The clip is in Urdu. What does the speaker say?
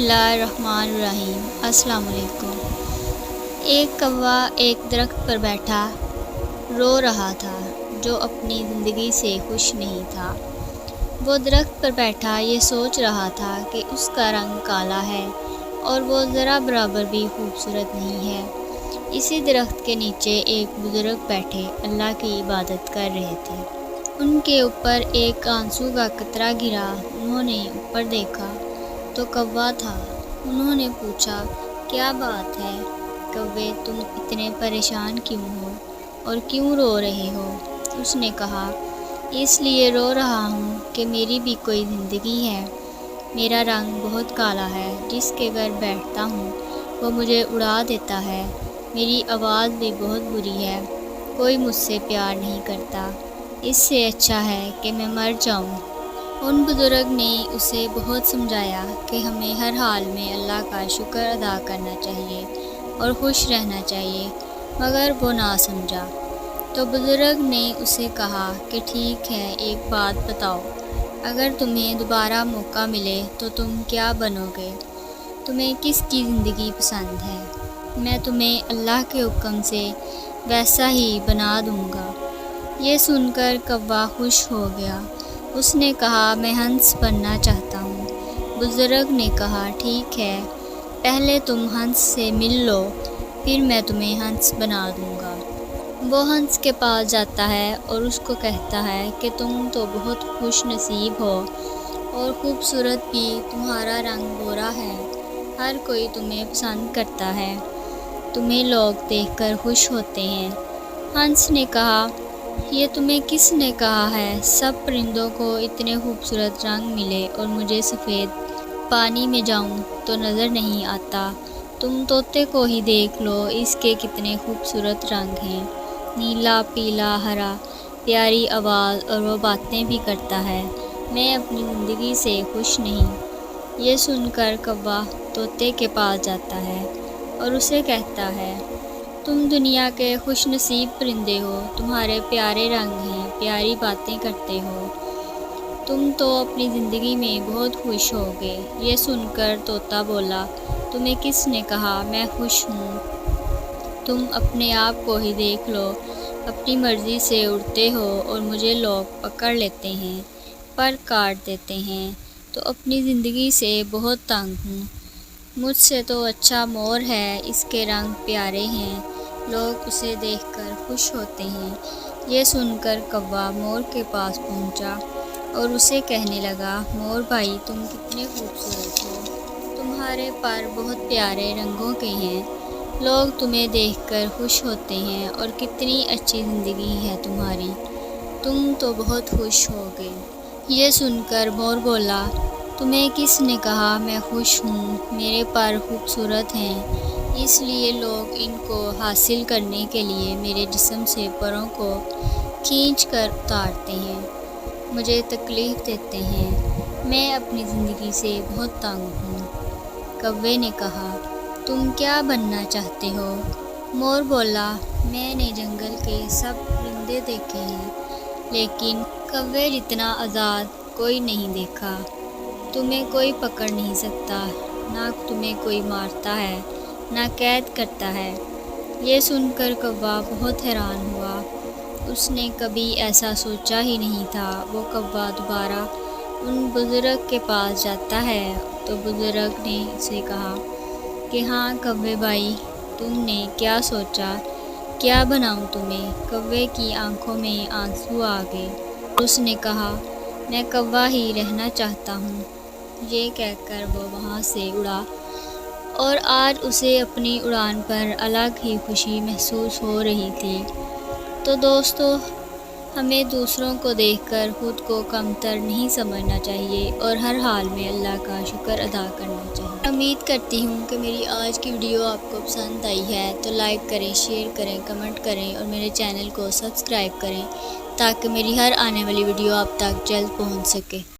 اللہ الرحمن الرحیم۔ السلام علیکم۔ ایک کوا ایک درخت پر بیٹھا رو رہا تھا جو اپنی زندگی سے خوش نہیں تھا۔ وہ درخت پر بیٹھا یہ سوچ رہا تھا کہ اس کا رنگ کالا ہے اور وہ ذرا برابر بھی خوبصورت نہیں ہے۔ اسی درخت کے نیچے ایک بزرگ بیٹھے اللہ کی عبادت کر رہے تھے۔ ان کے اوپر ایک آنسو کا قطرہ گرا۔ انہوں نے اوپر دیکھا تو کوا تھا۔ انہوں نے پوچھا، کیا بات ہے کوے، تم اتنے پریشان کیوں ہو اور کیوں رو رہے ہو؟ اس نے کہا، اس لیے رو رہا ہوں کہ میری بھی کوئی زندگی ہے۔ میرا رنگ بہت کالا ہے، جس کے گھر بیٹھتا ہوں وہ مجھے اڑا دیتا ہے۔ میری آواز بھی بہت بری ہے، کوئی مجھ سے پیار نہیں کرتا۔ اس سے اچھا ہے کہ میں مر جاؤں۔ ان بزرگ نے اسے بہت سمجھایا کہ ہمیں ہر حال میں اللہ کا شکر ادا کرنا چاہیے اور خوش رہنا چاہیے، مگر وہ نہ سمجھا۔ تو بزرگ نے اسے کہا کہ ٹھیک ہے، ایک بات بتاؤ، اگر تمہیں دوبارہ موقع ملے تو تم کیا بنو گے؟ تمہیں کس کی زندگی پسند ہے؟ میں تمہیں اللہ کے حکم سے ویسا ہی بنا دوں گا۔ یہ سن کر کوا خوش ہو گیا۔ اس نے کہا، میں ہنس بننا چاہتا ہوں۔ بزرگ نے کہا، ٹھیک ہے، پہلے تم ہنس سے مل لو، پھر میں تمہیں ہنس بنا دوں گا۔ وہ ہنس کے پاس جاتا ہے اور اس کو کہتا ہے کہ تم تو بہت خوش نصیب ہو اور خوبصورت بھی، تمہارا رنگ گورا ہے، ہر کوئی تمہیں پسند کرتا ہے، تمہیں لوگ دیکھ کر خوش ہوتے ہیں۔ ہنس نے کہا، یہ تمہیں کس نے کہا ہے؟ سب پرندوں کو اتنے خوبصورت رنگ ملے اور مجھے سفید، پانی میں جاؤں تو نظر نہیں آتا۔ تم طوطے کو ہی دیکھ لو، اس کے کتنے خوبصورت رنگ ہیں، نیلا، پیلا، ہرا، پیاری آواز، اور وہ باتیں بھی کرتا ہے۔ میں اپنی زندگی سے خوش نہیں۔ یہ سن کر کوا طوطے کے پاس جاتا ہے اور اسے کہتا ہے، تم دنیا کے خوش نصیب پرندے ہو، تمہارے پیارے رنگ ہیں، پیاری باتیں کرتے ہو، تم تو اپنی زندگی میں بہت خوش ہوگے۔ یہ سن کر طوطا بولا، تمہیں کس نے کہا میں خوش ہوں؟ تم اپنے آپ کو ہی دیکھ لو، اپنی مرضی سے اڑتے ہو اور مجھے لوگ پکڑ لیتے ہیں، پر کاٹ دیتے ہیں، تو اپنی زندگی سے بہت تنگ ہوں۔ مجھ سے تو اچھا مور ہے، اس کے رنگ پیارے ہیں، لوگ اسے دیکھ کر خوش ہوتے ہیں۔ یہ سن کر کوا مور کے پاس پہنچا اور اسے کہنے لگا، مور بھائی، تم کتنے خوبصورت ہو، تمہارے پر بہت پیارے رنگوں کے ہیں، لوگ تمہیں دیکھ کر خوش ہوتے ہیں اور کتنی اچھی زندگی ہے تمہاری، تم تو بہت خوش ہوگے۔ یہ سن کر مور بولا، تمہیں کس نے کہا میں خوش ہوں؟ میرے پر خوبصورت ہیں، اس لیے لوگ ان کو حاصل کرنے کے لیے میرے جسم سے پروں کو کھینچ کر اتارتے ہیں، مجھے تکلیف دیتے ہیں، میں اپنی زندگی سے بہت تنگ ہوں۔ کوے نے کہا، تم کیا بننا چاہتے ہو؟ مور بولا، میں نے جنگل کے سب پرندے دیکھے ہیں، لیکن کوے جتنا آزاد کوئی نہیں دیکھا۔ تمہیں کوئی پکڑ نہیں سکتا، نہ تمہیں کوئی مارتا ہے، نہ قید کرتا ہے۔ یہ سن کر کوا بہت حیران ہوا، اس نے کبھی ایسا سوچا ہی نہیں تھا۔ وہ کوا دوبارہ ان بزرگ کے پاس جاتا ہے تو بزرگ نے اسے کہا کہ ہاں کوے بھائی، تم نے کیا سوچا، کیا بناؤں تمہیں؟ کوے کی آنکھوں میں آنسو آ گئے۔ اس نے کہا، میں کوا ہی رہنا چاہتا ہوں۔ یہ کہہ کر وہ وہاں سے اڑا اور آج اسے اپنی اڑان پر الگ ہی خوشی محسوس ہو رہی تھی۔ تو دوستو، ہمیں دوسروں کو دیکھ کر خود کو کمتر نہیں سمجھنا چاہیے اور ہر حال میں اللہ کا شکر ادا کرنا چاہیے۔ امید کرتی ہوں کہ میری آج کی ویڈیو آپ کو پسند آئی ہے، تو لائک کریں، شیئر کریں، کمنٹ کریں اور میرے چینل کو سبسکرائب کریں تاکہ میری ہر آنے والی ویڈیو آپ تک جلد پہنچ سکے۔